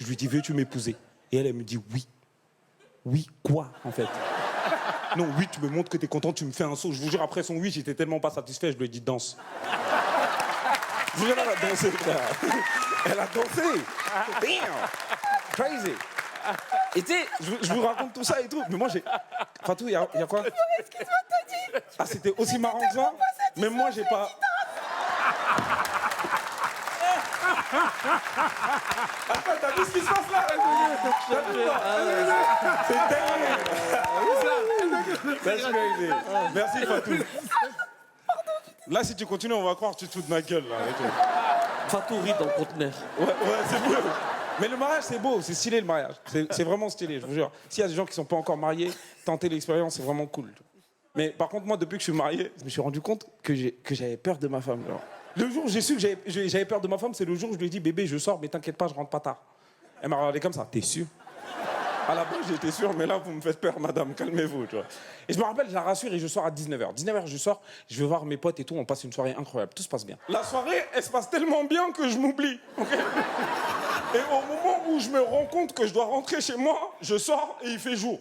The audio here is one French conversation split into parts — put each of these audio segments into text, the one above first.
Je lui dis, veux-tu m'épouser? Et elle me dit, oui. Oui, quoi, en fait? Non, oui, tu me montres que t'es content, tu me fais un saut. Je vous jure, après son oui, j'étais tellement pas satisfait, je lui ai dit, danse. Je vous jure, elle a dansé, frère. Elle a dansé. Damn. Crazy. Et tu sais, je vous raconte tout ça et tout, mais moi j'ai... Fatou, il y a quoi? Excuse-moi de te dire. Ah, c'était aussi marrant que ça? Mais moi, j'ai pas... Attends, t'as vu ce qui se passe là? T'as vu, là? C'est dingue. That's crazy. Merci, Fatou. Là, si tu continues, on va croire que tu te fous de ma gueule, là. Fatou rit dans le conteneur. Ouais, c'est mieux. Mais le mariage, c'est beau, c'est stylé, le mariage. C'est vraiment stylé, je vous jure. S'il y a des gens qui sont pas encore mariés, tenter l'expérience, c'est vraiment cool. Mais par contre, moi, depuis que je suis marié, je me suis rendu compte que j'avais peur de ma femme. Genre. Le jour où j'ai su que j'avais peur de ma femme, c'est le jour où je lui ai dit, bébé, je sors, mais t'inquiète pas, je rentre pas tard. Elle m'a regardé comme ça, t'es sûr? À la base, j'étais sûr, mais là, vous me faites peur, madame, calmez-vous, tu vois. Et je me rappelle, je la rassure et je sors à 19h. 19h, je sors, je vais voir mes potes et tout, on passe une soirée incroyable, tout se passe bien. La soirée, elle se passe tellement bien que je m'oublie, ok? Et au moment où je me rends compte que je dois rentrer chez moi, je sors et il fait jour.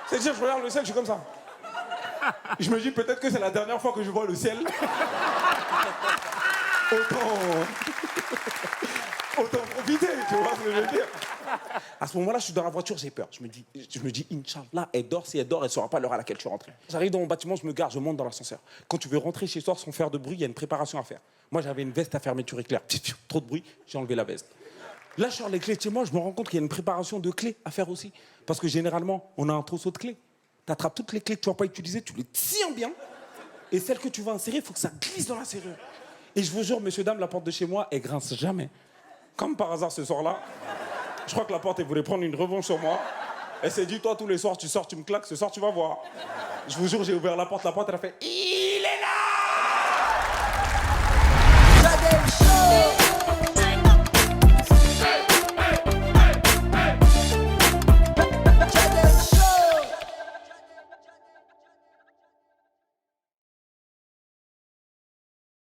C'est-à-dire, je regarde le ciel, je suis comme ça. Je me dis peut-être que c'est la dernière fois que je vois le ciel. Autant profiter, tu vois ce que je veux dire. À ce moment-là, je suis dans la voiture, j'ai peur. Je me dis, Inch'Allah, elle dort, si elle dort, elle ne saura pas l'heure à laquelle je suis rentré. J'arrive dans mon bâtiment, je me gare, je monte dans l'ascenseur. Quand tu veux rentrer chez toi sans faire de bruit, il y a une préparation à faire. Moi, j'avais une veste à fermeture éclair. Trop de bruit, j'ai enlevé la veste. Là, je sors les clés de chez moi, je me rends compte qu'il y a une préparation de clés à faire aussi. Parce que généralement, on a un trousseau de clés. Tu attrapes toutes les clés que tu ne vas pas utiliser, tu les tiens bien. Et celles que tu vas insérer, il faut que ça glisse dans la serrure. Et je vous jure, monsieur, dame, la porte de chez moi, elle grince jamais. Comme par hasard ce soir-là, je crois que la porte, elle voulait prendre une revanche sur moi. Elle s'est dit, toi, tous les soirs, tu sors, tu me claques, ce soir, tu vas voir. Je vous jure, j'ai ouvert la porte, elle a fait, il est là!